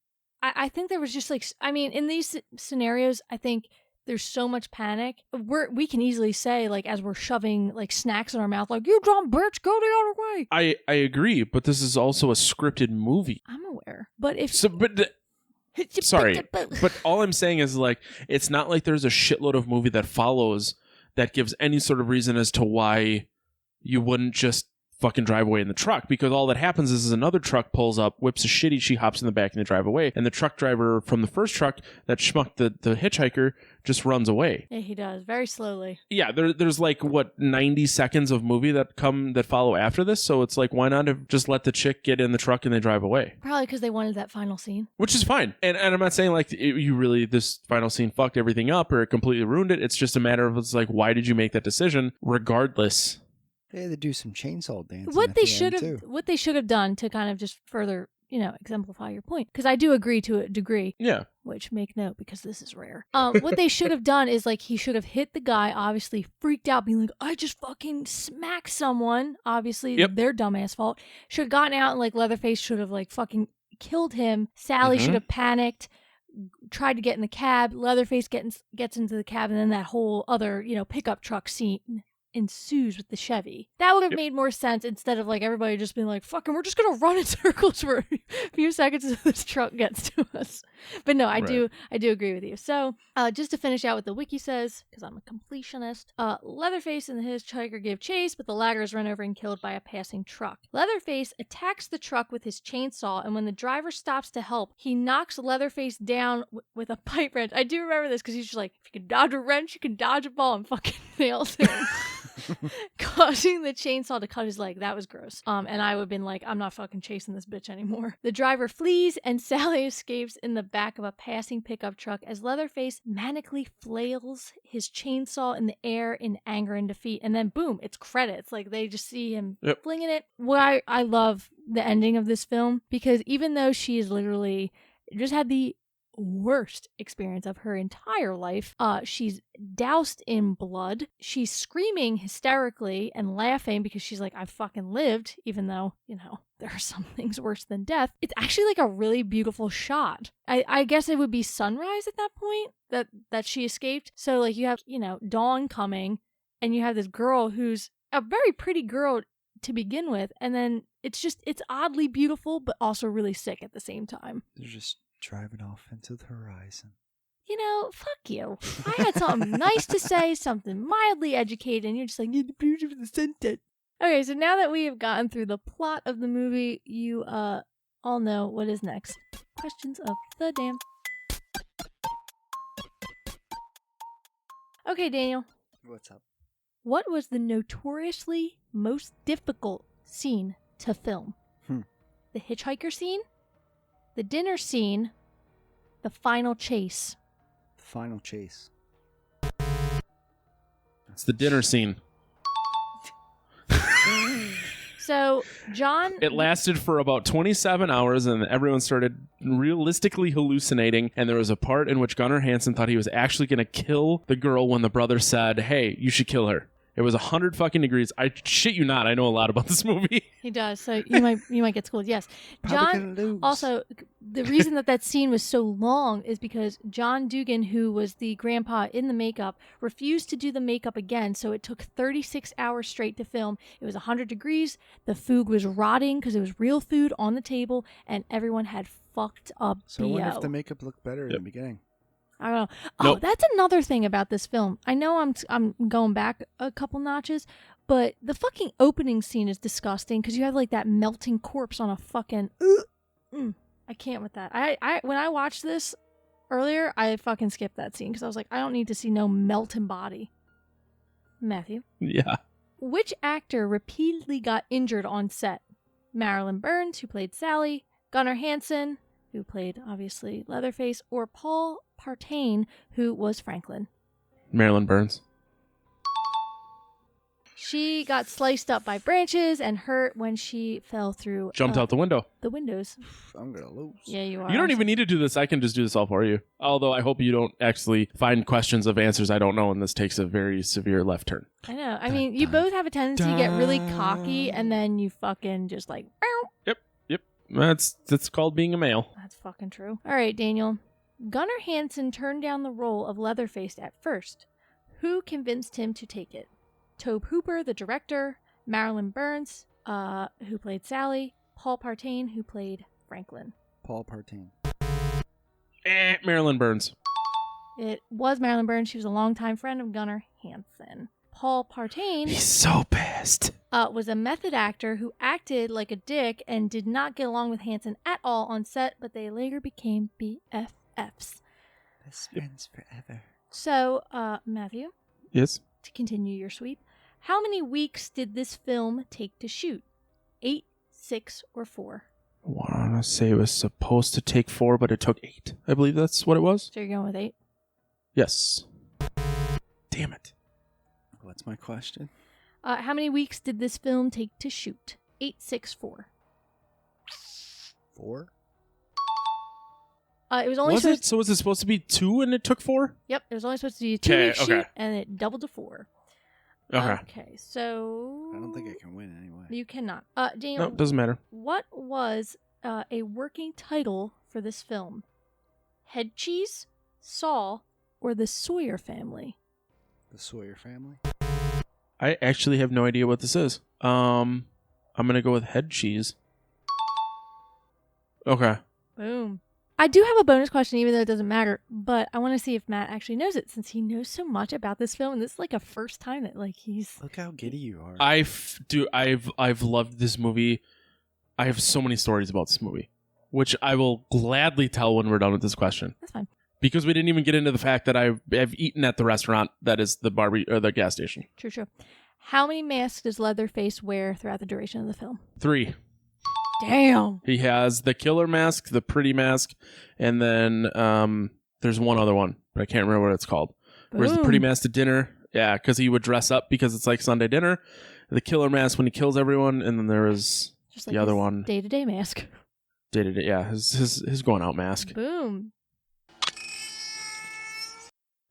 I think there was just like, I mean, in these scenarios, I think there's so much panic. We can easily say, like, as we're shoving like snacks in our mouth, like, you dumb bitch, go the other way. I agree, but this is also a scripted movie. I'm aware. But if... Sorry, but all I'm saying is, like, it's not like there's a shitload of movie that follows that gives any sort of reason as to why you wouldn't just fucking drive away in the truck, because all that happens is another truck pulls up, whips a shitty, she hops in the back and they drive away, and the truck driver from the first truck that schmucked the hitchhiker just runs away. Yeah, he does, very slowly. Yeah, there's like, what, 90 seconds of movie that follow after this, so it's like, why not have just let the chick get in the truck and they drive away? Probably because they wanted that final scene. Which is fine. And I'm not saying like this final scene fucked everything up or it completely ruined it. It's just a matter of, it's like, why did you make that decision? Regardless. They had to do some chainsaw dancing. What they should have done to kind of just further, exemplify your point, because I do agree to a degree. Yeah. Which, make note, because this is rare. What they should have done is, like, he should have hit the guy, obviously freaked out, being like, I just fucking smacked someone. Obviously, their dumbass fault. Should have gotten out, and, like, Leatherface should have, like, fucking killed him. Sally should have panicked, tried to get in the cab. Leatherface gets into the cab, and then that whole other, pickup truck scene ensues with the Chevy. That would have made more sense instead of like everybody just being like, fucking, we're just gonna run in circles for a few seconds until this truck gets to us. But no, I do agree with you. So just to finish out what the wiki says, because I'm a completionist, Leatherface and the hitchhiker give chase, but the latter is run over and killed by a passing truck. Leatherface attacks the truck with his chainsaw, and when the driver stops to help, he knocks Leatherface down with a pipe wrench. I do remember this because he's just like, if you can dodge a wrench, you can dodge a ball, and fucking nails him. Causing the chainsaw to cut his leg. That was gross. And I would have been like, I'm not fucking chasing this bitch anymore. The driver flees and Sally escapes in the back of a passing pickup truck as Leatherface manically flails his chainsaw in the air in anger and defeat. And then boom, it's credits. Like they just see him flinging it. Why I love the ending of this film, because even though she is literally just had the worst experience of her entire life. She's doused in blood. She's screaming hysterically and laughing because she's like, I fucking lived, even though, there are some things worse than death. It's actually like a really beautiful shot. I guess it would be sunrise at that point that she escaped. So like you have, dawn coming and you have this girl who's a very pretty girl to begin with. And then it's oddly beautiful, but also really sick at the same time. They're just driving off into the horizon. Fuck you. I had something nice to say, something mildly educated, and you're just like, the beauty of the sunset. Okay, so now that we have gotten through the plot of the movie, you all know what is next. Questions of the damn. Okay, Daniel. What's up? What was the notoriously most difficult scene to film? The hitchhiker scene? The dinner scene, the final chase. The final chase. It's the dinner scene. So, John... It lasted for about 27 hours, and everyone started realistically hallucinating, and there was a part in which Gunnar Hansen thought he was actually going to kill the girl when the brother said, hey, you should kill her. It was 100 fucking degrees. I shit you not. I know a lot about this movie. He does. So you might get schooled. Yes. John also the reason that scene was so long is because John Dugan, who was the grandpa in the makeup, refused to do the makeup again. So it took 36 hours straight to film. It was 100 degrees. The food was rotting because it was real food on the table, and everyone had fucked up. So I wonder if the makeup looked better in the beginning. I don't know. Nope. Oh, that's another thing about this film. I know I'm going back a couple notches, but the fucking opening scene is disgusting because you have like that melting corpse on a fucking. I can't with that. I when I watched this earlier, I fucking skipped that scene because I was like, I don't need to see no melting body. Matthew. Yeah. Which actor repeatedly got injured on set? Marilyn Burns, who played Sally, Gunnar Hansen, who played, obviously, Leatherface, or Paul Partain, who was Franklin. Marilyn Burns. She got sliced up by branches and hurt when she fell through... Jumped out the window. The windows. I'm going to lose. Yeah, you are. You don't even need to do this. I can just do this all for you. Although I hope you don't actually find questions of answers I don't know, and this takes a very severe left turn. I know. I mean, you both have a tendency to get really cocky, and then you fucking just like... Yep. That's called being a male. That's fucking true. All right, Daniel. Gunnar Hansen turned down the role of Leatherface at first. Who convinced him to take it? Tobe Hooper, the director, Marilyn Burns, who played Sally, Paul Partain, who played Franklin. Paul Partain. Marilyn Burns. It was Marilyn Burns. She was a longtime friend of Gunnar Hansen. Paul Partain... He's so pissed. Was a method actor who acted like a dick and did not get along with Hansen at all on set, but they later became BFFs. Best friends forever. So, Matthew? Yes? To continue your sweep, how many weeks did this film take to shoot? 8, 6, or 4? I want to say it was supposed to take 4, but it took 8. I believe that's what it was. So you're going with 8? Yes. Damn it. What's my question? How many weeks did this film take to shoot? 8, 6, 4. 4? It was only was it? So was it supposed to be 2 and it took 4? Yep, it was only supposed to be a 2-week shoot, and it doubled to 4. Okay, so... I don't think I can win anyway. You cannot. Daniel, No, it doesn't matter. what was a working title for this film? Head Cheese, Saw, or The Sawyer Family? The Sawyer Family? I actually have no idea what this is. I'm going to go with Head Cheese. Okay. Boom. I do have a bonus question, even though it doesn't matter, but I want to see if Matt actually knows it, since he knows so much about this film, and this is like a first time that like he's... Look how giddy you are. I've loved this movie. I have so many stories about this movie, which I will gladly tell when we're done with this question. That's fine. Because we didn't even get into the fact that I've eaten at the restaurant that is the the gas station. True. How many masks does Leatherface wear throughout the duration of the film? 3. Damn. He has the killer mask, the pretty mask, and then there's one other one, but I can't remember what it's called. Where's the pretty mask to dinner? Yeah, because he would dress up because it's like Sunday dinner. The killer mask when he kills everyone, and then there was just the like other his one. Day-to-day mask. Day-to-day, yeah, his going out mask. Boom.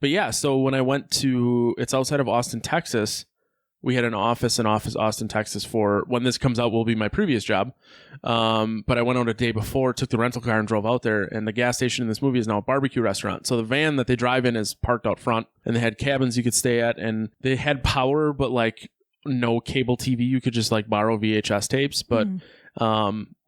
But yeah, so when I went to, it's outside of Austin, Texas. We had an office in Austin, Texas for, when this comes out, will be my previous job. But I went out a day before, took the rental car and drove out there. And the gas station in this movie is now a barbecue restaurant. So the van that they drive in is parked out front, and they had cabins you could stay at, and they had power, but like no cable TV. You could just like borrow VHS tapes. But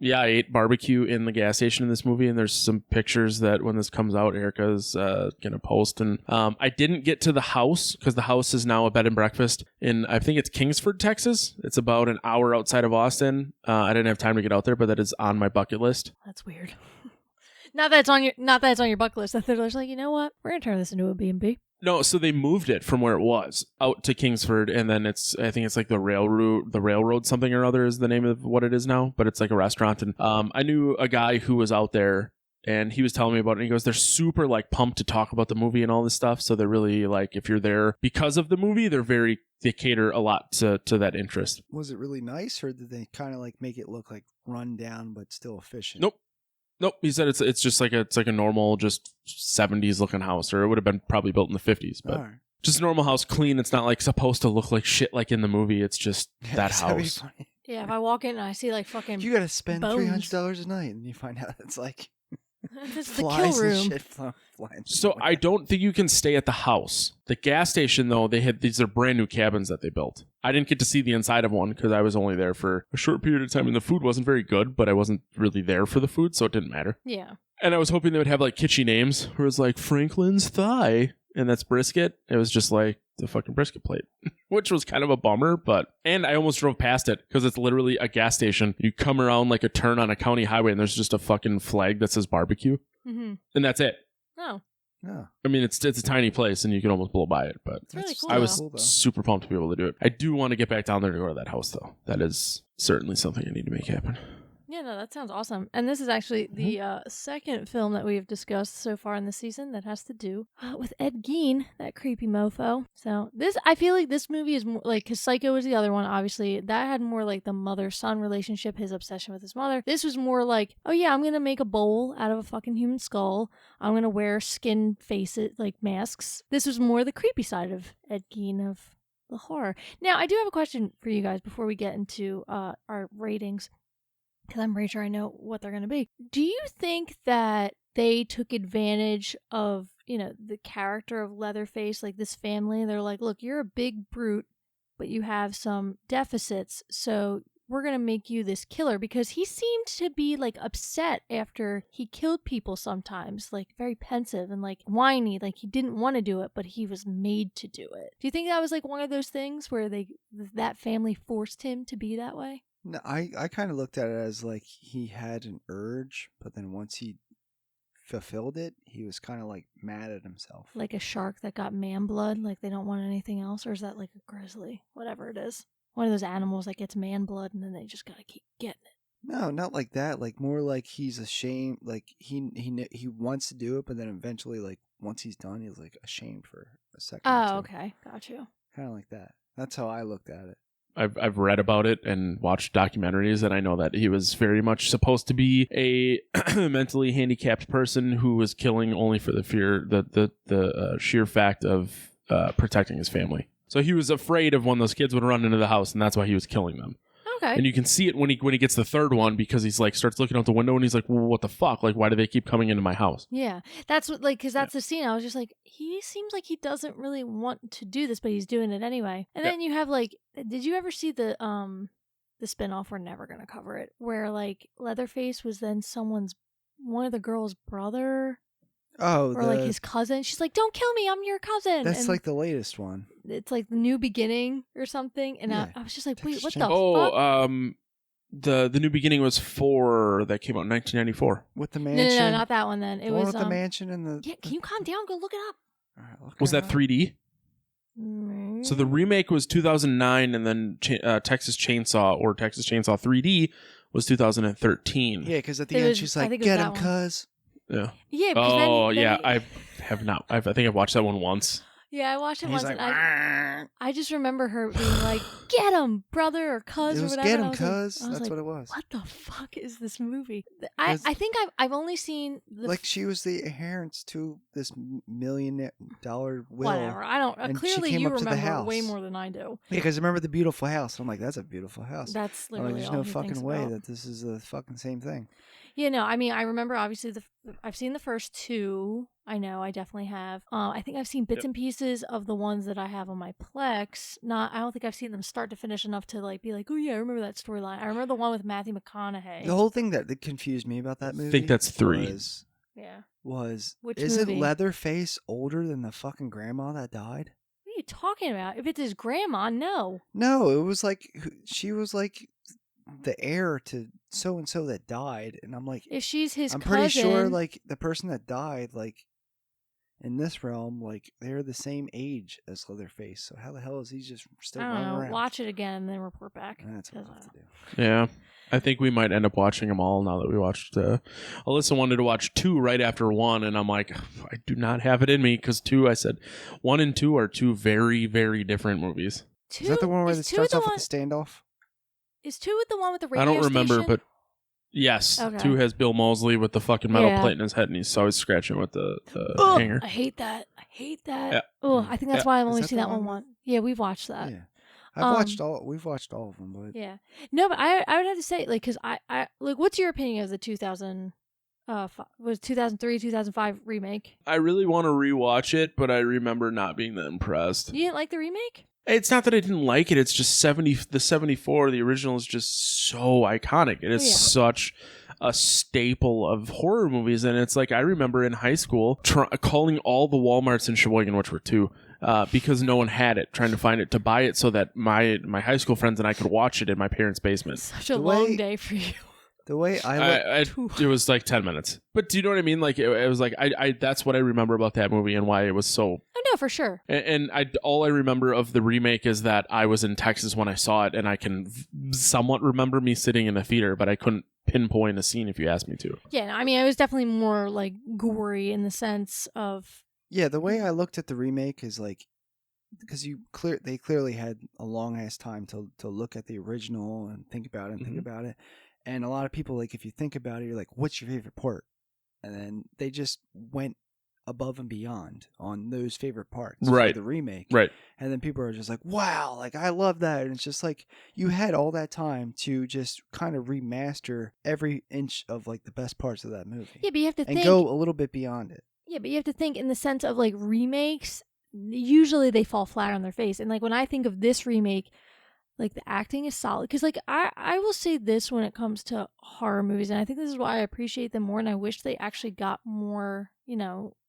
yeah, I ate barbecue in the gas station in this movie, and there's some pictures that when this comes out, Erika's going to post. And I didn't get to the house because the house is now a bed and breakfast in, I think it's Kingsford, Texas. It's about an hour outside of Austin. I didn't have time to get out there, but that is on my bucket list. That's weird. Not that it's on your bucket list. That they're just like, you know what? We're going to turn this into a B&B. No, so they moved it from where it was out to Kingsford, and then I think it's like the railroad something or other is the name of what it is now, but it's like a restaurant. And I knew a guy who was out there, and he was telling me about it, and he goes, they're super like pumped to talk about the movie and all this stuff. So they're really like, if you're there because of the movie, they cater a lot to that interest. Was it really nice, or did they kind of like make it look like run down but still efficient? Nope. He said it's just like a normal, just 70s looking house, or it would have been probably built in the 50s, but just a normal house, clean. It's not like supposed to look like shit like in the movie. It's just that house. Yeah, if I walk in and I see like fucking you got to spend bones. $300 a night, and you find out it's like This is the Flies kill and room. shit flying. So I don't think you can stay at the house. The gas station, though, these are brand new cabins that they built. I didn't get to see the inside of one because I was only there for a short period of time, and the food wasn't very good, but I wasn't really there for the food, so it didn't matter. Yeah. And I was hoping they would have like kitschy names, where it was like Franklin's Thigh, and that's brisket. It was just like the fucking brisket plate, which was kind of a bummer, and I almost drove past it because it's literally a gas station. You come around like a turn on a county highway, and there's just a fucking flag that says barbecue, and that's it. Oh. No. I mean, it's a tiny place, and you can almost blow by it, but It's really cool. I was though. super pumped to be able to do it. I do want to get back down there to go to that house, though. That is certainly something I need to make happen. Yeah, no, that sounds awesome. And this is actually the second film that we've discussed so far in the season that has to do with Ed Gein, that creepy mofo. So I feel like this movie is more like, because Psycho was the other one, obviously. That had more like the mother-son relationship, his obsession with his mother. This was more like, oh yeah, I'm going to make a bowl out of a fucking human skull. I'm going to wear skin faces, like masks. This was more the creepy side of Ed Gein, of the horror. Now, I do have a question for you guys before we get into our ratings, because I'm pretty sure I know what they're going to be. Do you think that they took advantage of, the character of Leatherface, like this family? They're like, look, you're a big brute, but you have some deficits, so we're going to make you this killer, because he seemed to be like upset after he killed people sometimes, like very pensive and like whiny, like he didn't want to do it, but he was made to do it. Do you think that was like one of those things where that family forced him to be that way? No, I kind of looked at it as like he had an urge, but then once he fulfilled it, he was kind of like mad at himself. Like a shark that got man blood, like they don't want anything else? Or is that like a grizzly? Whatever it is. One of those animals that gets man blood and then they just gotta keep getting it. No, not like that. Like more like he's ashamed. Like he wants to do it, but then eventually, like once he's done, he's like ashamed for a second. Oh, okay, got you. Kind of like that. That's how I looked at it. I've read about it and watched documentaries, and I know that he was very much supposed to be a mentally handicapped person who was killing only for the sheer fact of protecting his family. So he was afraid of when those kids would run into the house, and that's why he was killing them. Okay. And you can see it when he gets the third one, because he's like starts looking out the window and he's like, well, what the fuck? Like, why do they keep coming into my house? Yeah, that's what, like, because that's the scene. I was just like, he seems like he doesn't really want to do this, but he's doing it anyway. And then you have like, did you ever see the spinoff? We're never gonna cover it, where like Leatherface was then one of the girl's brother. Oh, or like his cousin. She's like, "Don't kill me, I'm your cousin." That's like the latest one. It's like the New Beginning or something, and I was just like, "Wait, what the fuck?" The New Beginning was 4 that came out in 1994 with the mansion. No, not that one. Then it was with the mansion and the. Yeah, can you calm down? Go look it up. All right, was that 3D? Mm-hmm. So the remake was 2009, and then Texas Chainsaw 3D was 2013. Yeah, because at the end she's like, "Get him, cuz." Yeah. Yeah. I have not. I think I've watched that one once. Yeah, I watched it once, like, and I just remember her being like, "Get him, brother," or "Cuz," or whatever. Get him, cuz. That's like, what it was. What the fuck is this movie? I think I've only seen she was the adherence to this $1 million will. Whatever. I don't. Clearly, you remember way more than I do. Yeah, because I remember the beautiful house. I'm like, that's a beautiful house. That's literally there's all no he fucking thinks way about. that this is the fucking same thing. Yeah, no, I mean, I remember obviously I've seen the first 2. I know, I definitely have. I think I've seen bits and pieces of the ones that I have on my Plex. I don't think I've seen them start to finish enough to like be like, oh yeah, I remember that storyline. I remember the one with Matthew McConaughey. The whole thing that confused me about that movie. I think that's 3. Was which isn't movie? Leatherface older than the fucking grandma that died? What are you talking about? If it's his grandma, no. No, it was like she was like the heir to so and so that died, and I'm like, if she's his I'm cousin, pretty sure like the person that died, like in this realm, like they're the same age as Leatherface. So how the hell is he just still running around? Watch it again and then report back. That's what I have to do. Yeah. I think we might end up watching them all now that we watched. Alyssa wanted to watch 2 right after 1, and I'm like, I do not have it in me, because 2, I said 1 and 2 are 2 very, very different movies. Is that the one where it starts off with the standoff? Is 2 the one with the radio I don't remember, station? but yes, Okay. 2 has Bill Moseley with the fucking metal plate in his head, and he's always scratching with the hanger. I hate that. Yeah. Oh, I think that's why I've only seen that one? one. Yeah, we've watched that. Yeah, we've watched all of them, but yeah, no, but I would have to say, like, because I like, what's your opinion of the 2000 was 2003, 2005 remake. I really want to rewatch it, but I remember not being that impressed. You didn't like the remake? It's not that I didn't like it. It's just the 74, the original is just so iconic. It is such a staple of horror movies. And it's like, I remember in high school calling all the Walmarts in Sheboygan, which were 2, because no one had it, trying to find it to buy it so that my high school friends and I could watch it in my parents' basement. Such a long day for you. The way it was like 10 minutes. But do you know what I mean? Like, it was like, I that's what I remember about that movie and why it was so... Oh, no, for sure. And all I remember of the remake is that I was in Texas when I saw it, and I can somewhat remember me sitting in the theater, but I couldn't pinpoint a scene if you asked me to. Yeah, no, I mean, it was definitely more, like, gory in the sense of... Yeah, the way I looked at the remake is, like, because they clearly had a long-ass time to look at the original and think about it and think about it. And a lot of people, like, if you think about it, you're like, what's your favorite part? And then they just went above and beyond on those favorite parts for the remake. Right. And then people are just like, wow, like, I love that. And it's just like, you had all that time to just kind of remaster every inch of, like, the best parts of that movie. Yeah, but you have to think... And go a little bit beyond it. Yeah, but you have to think in the sense of, like, remakes, usually they fall flat on their face. And, like, when I think of this remake... Like, the acting is solid. Because, like, I will say this when it comes to horror movies, and I think this is why I appreciate them more, and I wish they actually got more,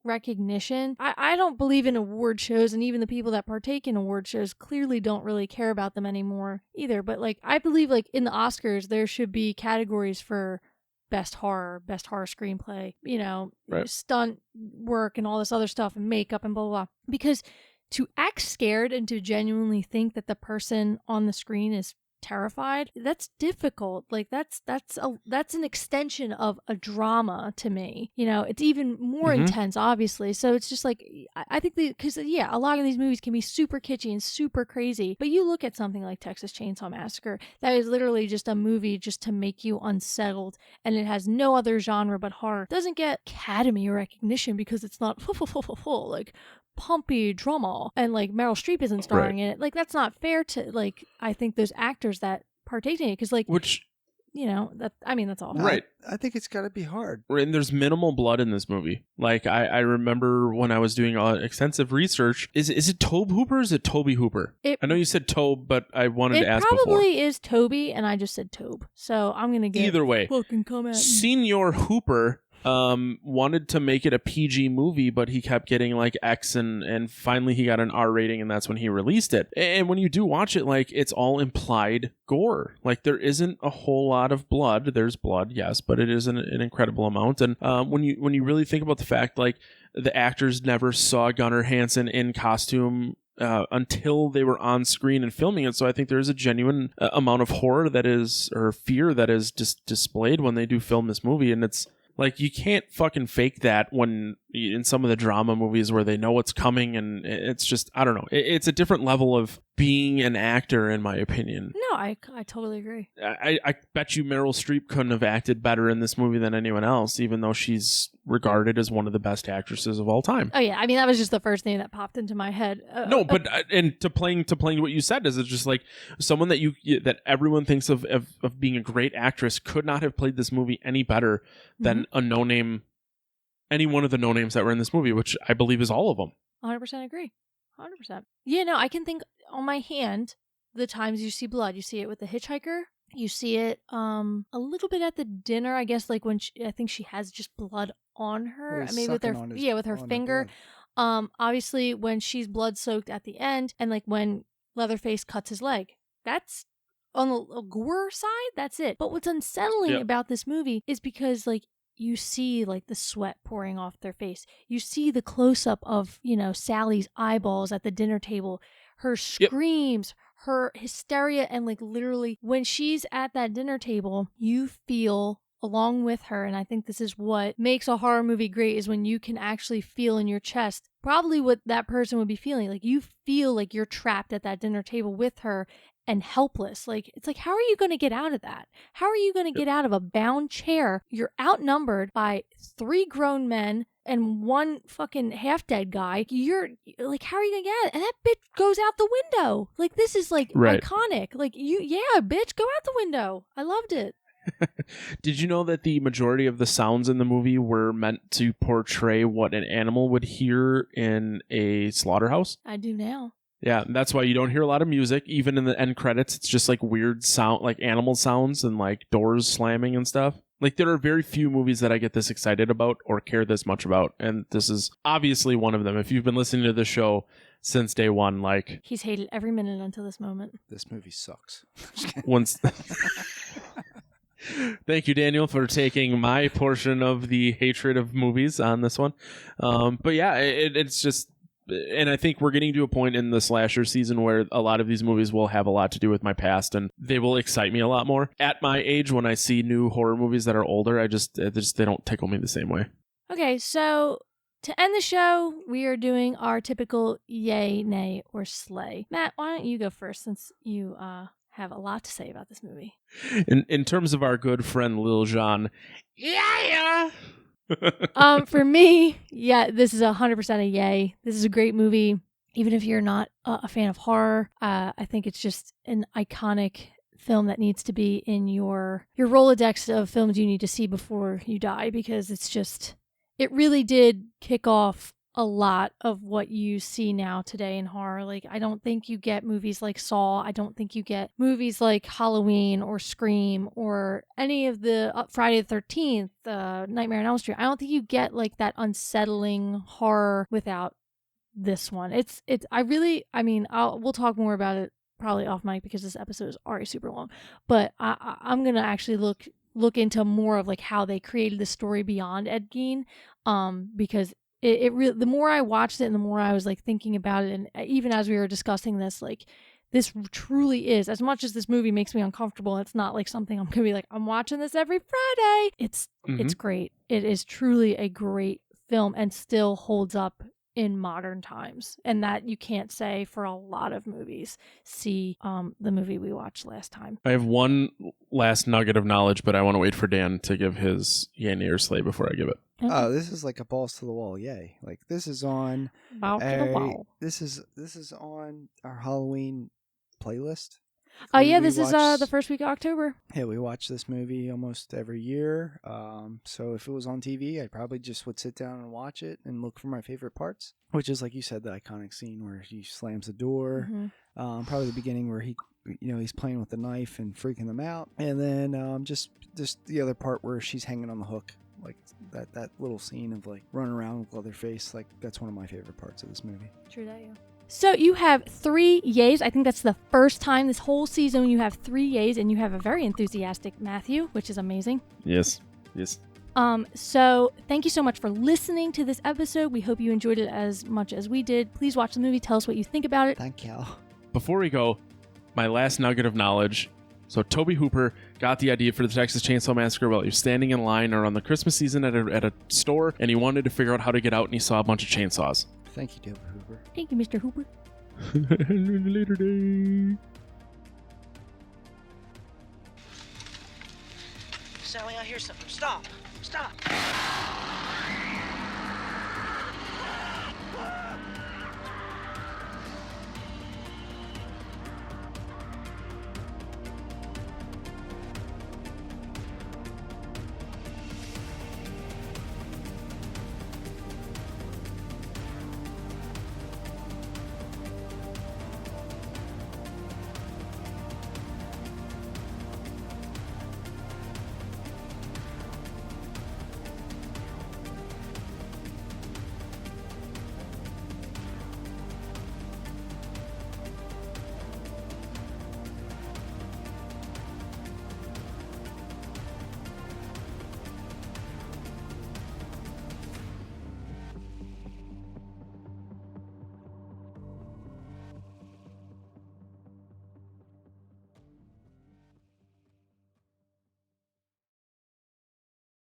recognition. I don't believe in award shows, and even the people that partake in award shows clearly don't really care about them anymore either. But, like, I believe, like, in the Oscars, there should be categories for best horror screenplay, stunt work and all this other stuff, and makeup and blah, blah, blah. Because... to act scared and to genuinely think that the person on the screen is terrified, that's difficult. Like, that's an extension of a drama to me. It's even more intense, obviously. So it's just like, I think because a lot of these movies can be super kitschy and super crazy. But you look at something like Texas Chainsaw Massacre, that is literally just a movie just to make you unsettled, and it has no other genre but horror. It doesn't get Academy recognition because it's not like pumpy drama and like Meryl Streep isn't starring in it. Like, that's not fair to, like, I think those actors that partake in it, because, like, which, that's awful. Right. I think it's got to be hard. And there's minimal blood in this movie. Like, I remember when I was doing extensive research, is it Tobe Hooper or is it Toby Hooper? I know you said Tobe, but I wanted to ask before. It probably is Toby, and I just said Tobe. So I'm going to get... Either way, fucking come at me. Senior Hooper wanted to make it a PG movie, but he kept getting like X, and finally he got an R rating, and that's when he released it. And when you do watch it, like, it's all implied gore. Like, there isn't a whole lot of blood. There's blood, yes, but it is an incredible amount. And when you really think about the fact, like, the actors never saw Gunnar Hansen in costume until they were on screen and filming it. So I think there is a genuine amount of horror or fear that is displayed when they do film this movie. And it's like, you can't fucking fake that when in some of the drama movies where they know what's coming, and it's just, I don't know. It's a different level of being an actor, in my opinion. No, I totally agree. I bet you Meryl Streep couldn't have acted better in this movie than anyone else, even though she's regarded as one of the best actresses of all time. Oh yeah, I mean, that was just the first thing that popped into my head. No, but and to playing what you said, is it's just like someone that that everyone thinks of being a great actress could not have played this movie any better than a no-name, any one of the no-names that were in this movie, which I believe is all of them. 100% agree. 100%. Yeah, no, I can think on my hand the times you see blood. You see it with the hitchhiker. You see it a little bit at the dinner, I guess, like when I think she has just blood on her. Maybe with her finger. Obviously when she's blood soaked at the end, and like when Leatherface cuts his leg. That's on the gore side, that's it. But what's unsettling about this movie is because, like, you see, like, the sweat pouring off their face. You see the close-up of, Sally's eyeballs at the dinner table. Her screams, her hysteria, and, like, literally, when she's at that dinner table, you feel along with her, and I think this is what makes a horror movie great, is when you can actually feel in your chest probably what that person would be feeling. Like, you feel like you're trapped at that dinner table with her, and helpless. Like, it's like, how are you going to get out of that? How are you going to get out of a bound chair? You're outnumbered by 3 grown men and 1 fucking half-dead guy. You're like, how are you going to get out? And that bitch goes out the window. Like, this is like iconic. Like, bitch, go out the window. I loved it. Did you know that the majority of the sounds in the movie were meant to portray what an animal would hear in a slaughterhouse? I do now. Yeah, that's why you don't hear a lot of music. Even in the end credits, it's just like weird sound, like animal sounds and like doors slamming and stuff. Like, there are very few movies that I get this excited about or care this much about, and this is obviously one of them. If you've been listening to the show since day one, like... He's hated every minute until this moment. This movie sucks. Once... Thank you, Daniel, for taking my portion of the hatred of movies on this one. But yeah, it's just... And I think we're getting to a point in the slasher season where a lot of these movies will have a lot to do with my past, and they will excite me a lot more. At my age, when I see new horror movies that are older, they don't tickle me the same way. Okay, so to end the show, we are doing our typical yay, nay, or slay. Matt, why don't you go first, since you have a lot to say about this movie? In terms of our good friend Lil Jon, yeah. For me, yeah, this is 100% a yay. This is a great movie. Even if you're not a fan of horror, I think it's just an iconic film that needs to be in your Rolodex of films you need to see before you die, because it really did kick off a lot of what you see now today in horror. Like, I don't think you get movies like Saw. I don't think you get movies like Halloween or Scream or any of the Friday the 13th, Nightmare on Elm Street. I don't think you get like that unsettling horror without this one. We'll talk more about it probably off mic because this episode is already super long, but I'm going to actually look into more of like how they created the story beyond Ed Gein, because it really, the more I watched it and the more I was like thinking about it, and even as we were discussing this, like, this truly is, as much as this movie makes me uncomfortable, it's not like something I'm gonna be like, I'm watching this every Friday. It's great. It is truly a great film and still holds up in modern times, and that you can't say for a lot of movies. See the movie we watched last time. I have one last nugget of knowledge, but I want to wait for Dan to give his yay, nay, or slay before I give it. Okay. Oh, this is like a balls to the wall, yay! Like, this is on this is on our Halloween playlist. Oh yeah, this is the first week of October. Yeah, we watch this movie almost every year. So if it was on TV, I probably just would sit down and watch it and look for my favorite parts, which is, like you said, the iconic scene where he slams the door. Mm-hmm. Probably the beginning where he's playing with the knife and freaking them out, and then just the other part where she's hanging on the hook. Like that little scene of like running around with Leatherface, like that's one of my favorite parts of this movie. True that, yeah. So you have 3 yays. I think that's the first time this whole season you have 3 yays, and you have a very enthusiastic Matthew, which is amazing. Yes. So thank you so much for listening to this episode. We hope you enjoyed it as much as we did. Please watch the movie. Tell us what you think about it. Thank you. Before we go, my last nugget of knowledge. So Tobe Hooper got the idea for the Texas Chainsaw Massacre while he was standing in line around the Christmas season at a store, and he wanted to figure out how to get out, and he saw a bunch of chainsaws. Thank you, Tobe Hooper. Thank you, Mr. Hooper. Later day. Sally, I hear something. Stop.